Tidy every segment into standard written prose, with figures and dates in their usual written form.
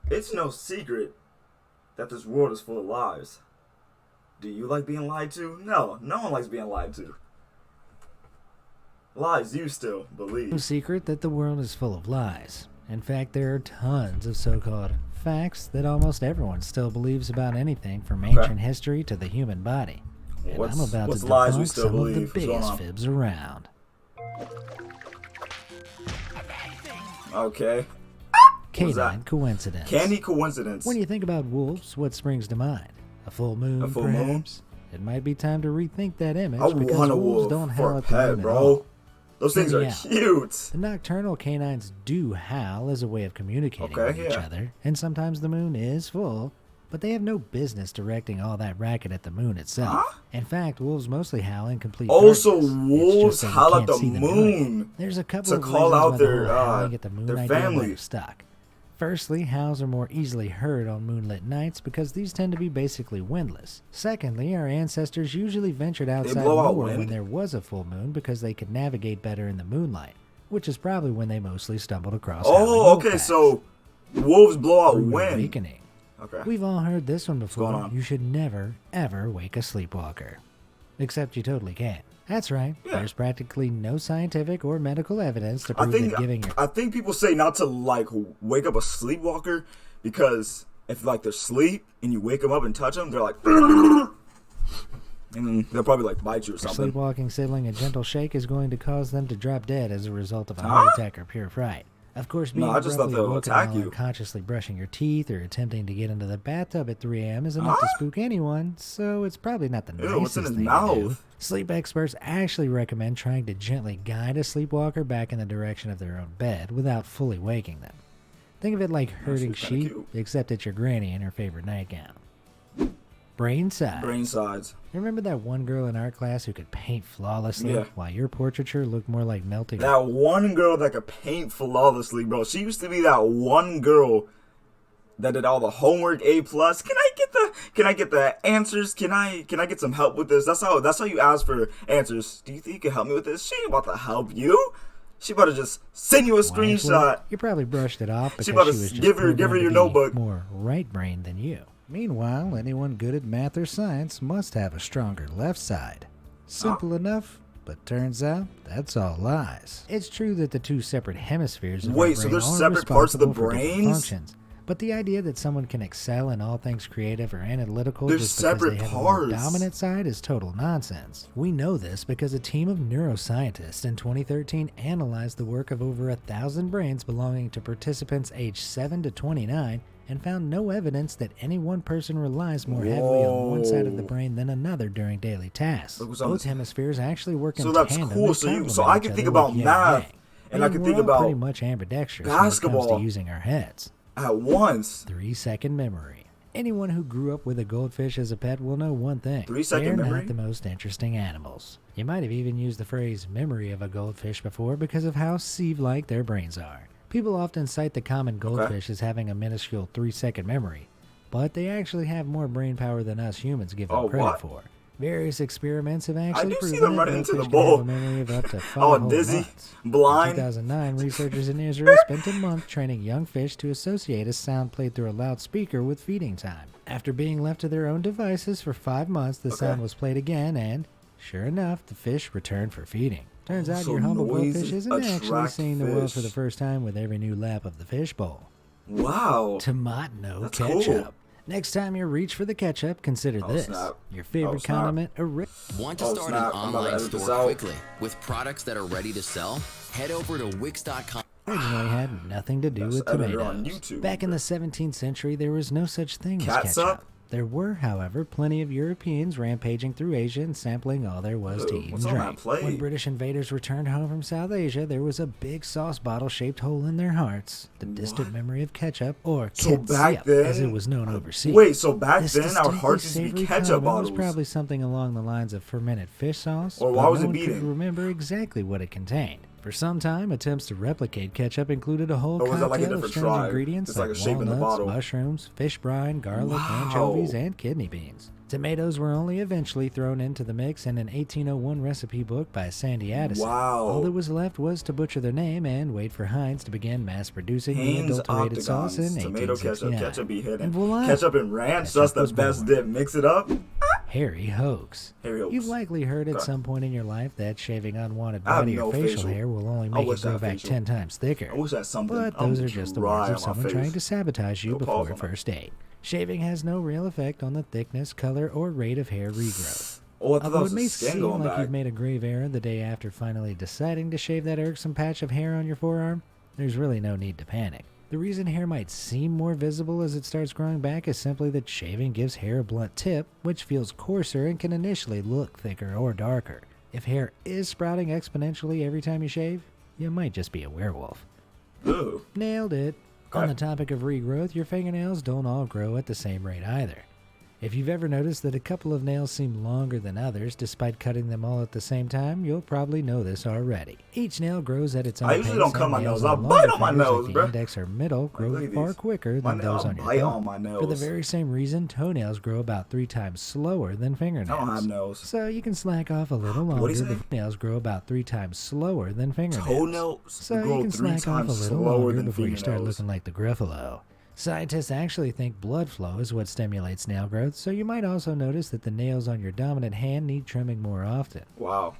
It's no secret that this world is full of lies. Do you like being lied to? No, no one likes being lied to. Lies you still No believe. secret that the world is full of lies. In fact, there are tons of so-called facts that almost everyone still believes about anything from ancient history to the human body. And I'm about to lies we debunk still some of the believe? What's going biggest on? fibs around. Okay. What's that? Canine coincidence. Candy coincidence. When you think about wolves, what springs to mind? A full moon, A full moon? perhaps? It might be time to rethink that image I because want a wolves wolf don't for howl a at the moon pet, at bro. all. Those things Hear are me out. cute. The nocturnal canines do howl as a way of communicating with each yeah. other, and sometimes the moon is full, but they have no business directing all that racket at the moon itself. Huh? In fact, wolves mostly howl in complete Also, darkness. It's wolves just that you howl at can't the see them doing moon it. There's a couple to of call reasons out why the their, whole howling at the moon their idea might family. have stuck. Firstly, howls are more easily heard on moonlit nights because these tend to be basically windless. Secondly, our ancestors usually ventured outside blow out more wind? when there was a full moon because they could navigate better in the moonlight, which is probably when they mostly stumbled across howling Oh, wolf okay, packs. so wolves blow out Rude wind. awakening. Okay. We've all heard this one going before. on? You should never, ever wake a sleepwalker. Except you totally can. That's right. Yeah. There's practically no scientific or medical evidence to I prove think that giving your I think people say not to like wake up a sleepwalker because if like they're asleep and you wake them up and touch them, they're like, and then they'll probably like bite you or something. sleepwalking sibling a gentle shake is going to cause them to drop dead as a result of a Huh? heart attack or pure fright. Of course, being I just thought abruptly they would woken attack while you. unconsciously brushing your teeth or attempting to get into the bathtub at 3 a.m. is enough to spook anyone, so it's probably not the Ew, nicest what's in his thing to do. mouth? Sleep experts actually recommend trying to gently guide a sleepwalker back in the direction of their own bed without fully waking them. Think of it like herding Actually kinda sheep, cute. except it's your granny in her favorite nightgown. Brain size. Brain sides. Remember that one girl in art class who could paint flawlessly Yeah. while your portraiture looked more like melting? That one girl that could paint flawlessly, bro. She used to be that one girl that did all the homework A plus. Can I get the answers? Can I get some help with this? That's how you ask for answers. Do you think you can help me with this? She ain't about to help you. She about to just send you a Well, actually, screenshot. You probably brushed it off because She she about to was just give her programmed to your be notebook. more right-brained than you. Meanwhile, anyone good at math or science must have a stronger left side. Simple enough, but turns out that's all lies. It's true that the two separate hemispheres of our Wait, so brain there's are separate parts of the responsible for different brains? functions. But the idea that someone can excel in all things creative or analytical There's just because separate they have a more parts. dominant side is total nonsense. We know this because a team of neuroscientists in 2013 analyzed the work of over 1,000 brains belonging to participants aged 7 to 29 and found no evidence that any one person relies more heavily on one side of the Whoa. brain than another during daily tasks. Look what's on Both this. hemispheres actually work in So that's tandem cool. and So I complement can each think other about like yin math, yang. and I can we're think all about pretty much ambidextrous when it comes basketball. to using our heads. at once. 3-second memory. Anyone who grew up with a goldfish as a pet will know one thing. 3-second They're memory? not the most interesting animals. You might have even used the phrase memory of a goldfish before because of how sieve-like their brains are. People often cite the common goldfish as having a minuscule 3-second memory, but they actually have more brain power than us humans give them Oh, credit what? for. Various experiments have actually do see proven them that running into the goldfish can have bowl. a memory of up to 5 Oh, whole dizzy, months. In blind. 2009, researchers in Israel spent a month training young fish to associate a sound played through a loudspeaker with feeding time. After being left to their own devices for 5 months, the sound was played again, and sure enough, the fish returned for feeding. Turns out So your humble noise goldfish isn't actually attract seeing the world for the fish. first time with every new lap of the fishbowl. Wow. Tomato That's ketchup. cool. Next time you reach for the ketchup, consider this. snap. Your favorite Oh, snap. condiment, Want to Oh, start snap. an I'm about to online edit this store out. quickly with products that are ready to sell? Head over to Wix.com. originally had nothing to do That's with edited on tomatoes. YouTube. Back in the 17th century, there was no such thing as Catsup? ketchup. There were, however, plenty of Europeans rampaging through Asia and sampling all there was to Ew, eat what's and on that drink. plate? When British invaders returned home from South Asia, there was a big sauce bottle-shaped hole in their hearts, the distant memory of ketchup, or So back ketchup, then, as it was known overseas. Wait, so back This then our distinctly hearts used to be savory ketchup condiment bottles. was probably something along the lines of fermented fish sauce, Or but why was no it one could beating? remember exactly what it contained. For some time, attempts to replicate ketchup included a whole Or was that like a cocktail of different strange tribe? ingredients It's like like a shape in the walnuts, bottle. mushrooms, fish brine, garlic, Wow. anchovies, and kidney beans. Tomatoes were only eventually thrown into the mix in an 1801 recipe book by Sandy Addison. Wow. All that was left was to butcher their name and wait for Heinz to begin mass-producing the Haynes adulterated sauce in Octagons, tomato ketchup, 1869. ketchup be hidden. And voila, Ketchup and ranch, ketchup that's the was best born. dip. Mix it up. Hairy Hoax. Harry Oaks. You've likely heard at Okay. some point in your life that shaving unwanted I have body no or facial facial. hair will only I make wish it I grow had back facial. 10 times thicker. I wish I had something. But I'm those are just the words dry of on my someone trying face. to sabotage you No before pause a on that. first date. Shaving has no real effect on the thickness, color, or rate of hair regrowth. Oh, I thought that Although was it the may skin seem going like back. you've made a grave error the day after finally deciding to shave that irksome patch of hair on your forearm, there's really no need to panic. The reason hair might seem more visible as it starts growing back is simply that shaving gives hair a blunt tip, which feels coarser and can initially look thicker or darker. If hair is sprouting exponentially every time you shave, you might just be a werewolf. Ooh. Nailed it. Okay. On the topic of regrowth, your fingernails don't all grow at the same rate either. If you've ever noticed that a couple of nails seem longer than others despite cutting them all at the same time, you'll probably know this already. Each nail grows at its own I pace. usually don't cut and my nails nails. I on bite longer on my fingers nose, like bruh. the index or middle grow look at far these. quicker My than those nail on your bite thumb. on my For the nails. very same reason, toenails grow about 3 times slower than fingernails. I don't have nails. So you can slack off a little What'd longer, he say? but nails grow about 3 times slower than fingernails. Toenails So grow you can 3 slack off a times little slower longer than before you start fingernails. looking like the Gruffalo. Scientists actually think blood flow is what stimulates nail growth, so you might also notice that the nails on your dominant hand need trimming more often. Wow.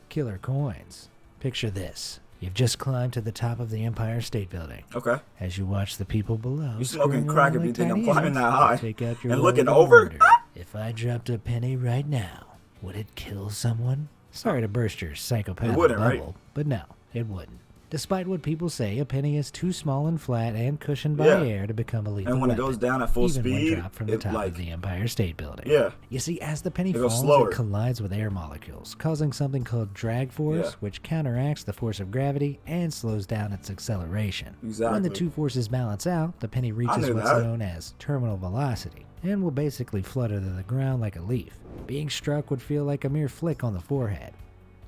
Killer coins. Picture this. You've just climbed to the top of the Empire State Building. Okay. As you watch the people below, You smoking scurrying crack around if you like think I'm tiny climbing ants, that high. take out your And wallet looking and over? wonder, if I dropped a penny right now, would it kill someone? Sorry to burst your psychopathic wouldn't, right? bubble, but no, it wouldn't. Despite what people say, a penny is too small and flat and cushioned by Yeah. air to become a lethal And when it weapon, goes down at full even when speed, dropped from the it top like of the Empire State Building. yeah. You see, as the penny It goes falls, slower. it collides with air molecules, causing something called drag force, Yeah. which counteracts the force of gravity and slows down its acceleration. Exactly. When the two forces balance out, the penny reaches knew what's that. known as terminal velocity and will basically flutter to the ground like a leaf. Being struck would feel like a mere flick on the forehead.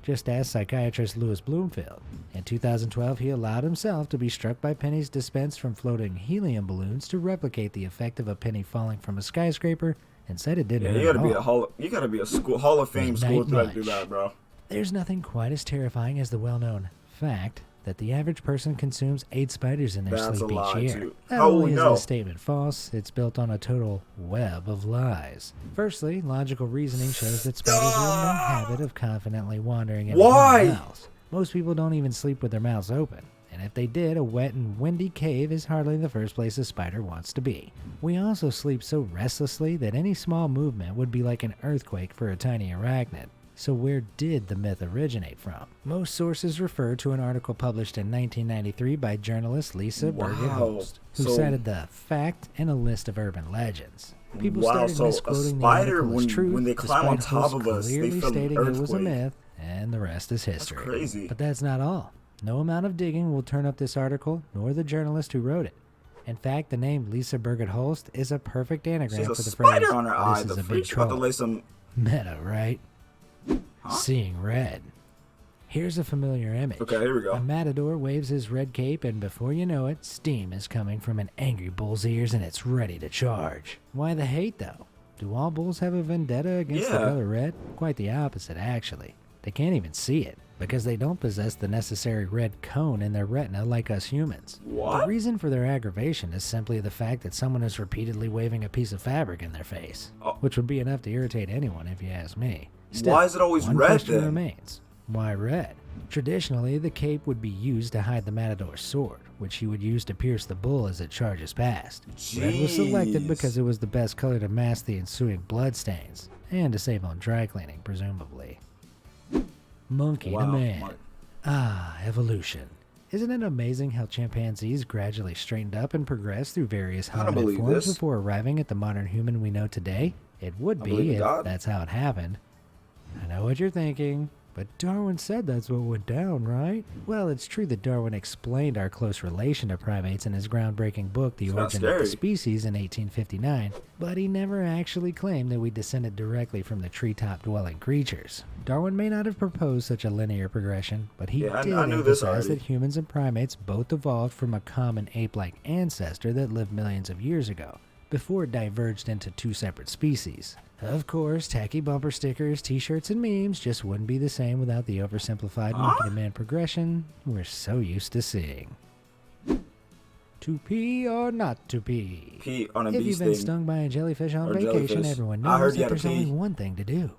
Just ask psychiatrist Louis Bloomfield. In 2012, he allowed himself to be struck by pennies dispensed from floating helium balloons to replicate the effect of a penny falling from a skyscraper, and said it didn't Yeah, hurt you gotta at be all. you gotta be a school Hall of Fame school Midnight to do lunch. that, bro. There's nothing quite as terrifying as the well-known fact that the average person consumes 8 spiders in their That's sleep a lie, each year. too. Not How will only we is know? this statement false, it's built on a total web of lies. Firstly, logical reasoning shows that spiders are in no habit of confidently wandering into Why? human mouths. Most people don't even sleep with their mouths open. And if they did, a wet and windy cave is hardly the first place a spider wants to be. We also sleep so restlessly that any small movement would be like an earthquake for a tiny arachnid. So where did the myth originate from? Most sources refer to an article published in 1993 by journalist Lisa Birgit Holst, who So- cited the fact and a list of urban legends. People Wow, started so a misquoting the spider, article as truth, when they climb on despite top Holst of us, they clearly feel an stating it was a earthquake. myth, and the rest is history. crazy. But that's not all. No amount of digging will turn up this article, nor the journalist who wrote it. In fact, the name Lisa Birgit Holst is a perfect anagram She's a for the spider phrase, on her eye. "This is The a big freak's about to trouble." lay some. Meta, right? Huh? Seeing red. Here's a familiar image. Okay, here we go. A matador waves his red cape, and before you know it, steam is coming from an angry bull's ears, and it's ready to charge. Why the hate, though? Do all bulls have a vendetta against the Yeah. color red? Quite the opposite, actually. They can't even see it, because they don't possess the necessary red cone in their retina like us humans. What? The reason for their aggravation is simply the fact that someone is repeatedly waving a piece of fabric in their face, Oh. which would be enough to irritate anyone if you ask me. Why is it always one red, question then? remains. Why red? Traditionally, the cape would be used to hide the matador's sword, which he would use to pierce the bull as it charges past. Red was selected Jeez. because it was the best color to mask the ensuing bloodstains, and to save on dry cleaning, presumably. Monkey to Wow, man. Mike. Ah, evolution. Isn't it amazing how chimpanzees gradually straightened up and progressed through various I don't hominid believe forms this. before arriving at the modern human we know today? It would I be believe in if God. that's how it happened. I know what you're thinking, but Darwin said that's what went down, right? Well, it's true that Darwin explained our close relation to primates in his groundbreaking book, The It's not Origin of the scary. Species, in 1859, but he never actually claimed that we descended directly from the treetop-dwelling creatures. Darwin may not have proposed such a linear progression, but he Yeah, I did knew this emphasize already. that humans and primates both evolved from a common ape-like ancestor that lived millions of years ago, before it diverged into 2 separate species. Of course, tacky bumper stickers, t-shirts, and memes just wouldn't be the same without the oversimplified monkey to man progression we're so used to seeing. To pee or not to pee? Pee on a bee If you've sting. been stung by a jellyfish on Or vacation, jellyfish. everyone I heard knows you that had to there's only pee. one thing to do.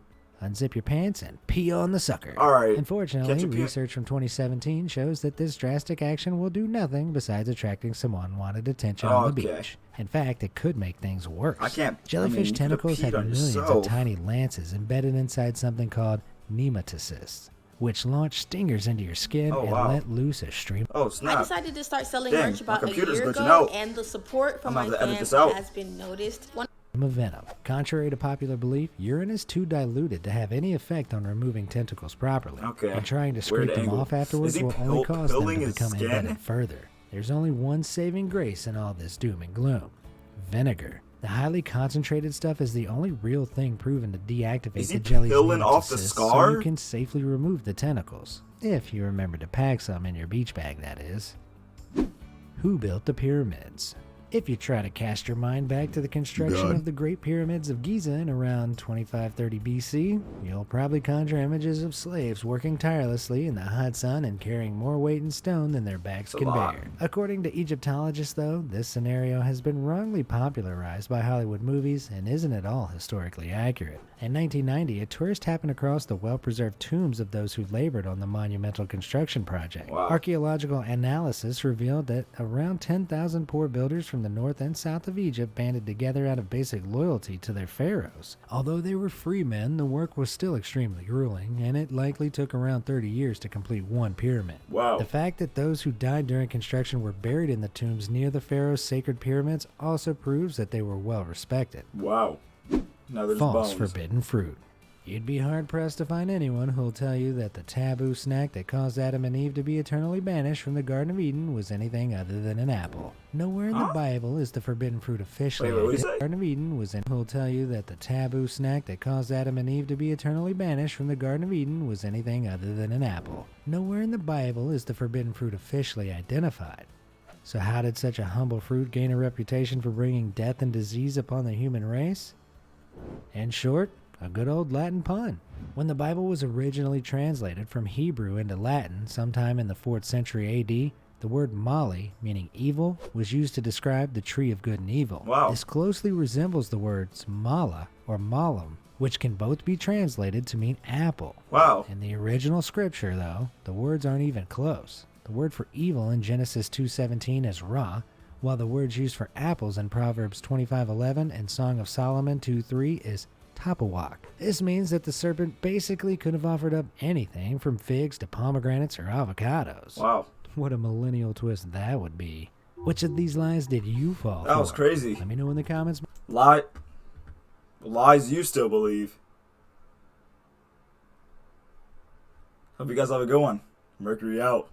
Unzip your pants and pee on the sucker. Alright. Unfortunately, Ketchup pee- research from 2017 shows that this drastic action will do nothing besides attracting some unwanted attention on the Okay. beach. In fact, it could make things worse. I can't. Jellyfish you could've tentacles peed have on millions yourself. of tiny lances embedded inside something called nematocysts, which launch stingers into your skin Oh, and wow. let loose a stream Oh I snap! decided to start selling Dang, merch my about a computer's year glitching ago, out. and the support from I'm my gonna have to edit fans this out. has been noticed. of venom. Contrary to popular belief, urine is too diluted to have any effect on removing tentacles properly. Okay. And trying to Weird scrape them angle. off afterwards Is he will only cause them pilling to his become skin? embedded further. There's only one saving grace in all this doom and gloom: vinegar. The highly concentrated stuff is the only real thing proven to deactivate Is he the jelly's peeling off the nematocysts, scar? so you can safely remove the tentacles. If you remember to pack some in your beach bag, that is. Who built the pyramids? If you try to cast your mind back to the construction of the Great Pyramids of Giza in around 2530 BC, you'll probably conjure images of slaves working tirelessly in the hot sun and carrying more weight and stone than their backs It's a can lot. bear. According to Egyptologists, though, this scenario has been wrongly popularized by Hollywood movies and isn't at all historically accurate. In 1990, a tourist happened across the well-preserved tombs of those who labored on the monumental construction project. Wow. Archaeological analysis revealed that around 10,000 poor builders from the north and south of Egypt banded together out of basic loyalty to their pharaohs. Although they were free men, the work was still extremely grueling, and it likely took around 30 years to complete one pyramid. Wow. The fact that those who died during construction were buried in the tombs near the pharaoh's sacred pyramids also proves that they were well respected. Wow. Now there's False bones. forbidden fruit. You'd be hard-pressed to find anyone who'll tell you that the taboo snack that caused Adam and Eve to be eternally banished from the Garden of Eden was anything other than an apple. Nowhere in the Bible is the forbidden fruit officially. Wait, what did you The say? Garden of Eden was who'll tell you that the taboo snack that caused Adam and Eve to be eternally banished from the Garden of Eden was anything other than an apple. Nowhere in the Bible is the forbidden fruit officially identified. So how did such a humble fruit gain a reputation for bringing death and disease upon the human race? In short, a good old Latin pun. When the Bible was originally translated from Hebrew into Latin sometime in the 4th century AD, the word mali, meaning evil, was used to describe the tree of good and evil. Wow. This closely resembles the words mala or malam, which can both be translated to mean apple. Wow. In the original scripture, though, the words aren't even close. The word for evil in Genesis 2:17 is ra, while the words used for apples in Proverbs 25:11 and Song of Solomon 2:3 is tapawak. This means that the serpent basically could have offered up anything from figs to pomegranates or avocados. Wow. What a millennial twist that would be. Which of these lies did you fall for? That was crazy. Let me know in the comments. Lies you still believe. Hope you guys have a good one. Mercury out.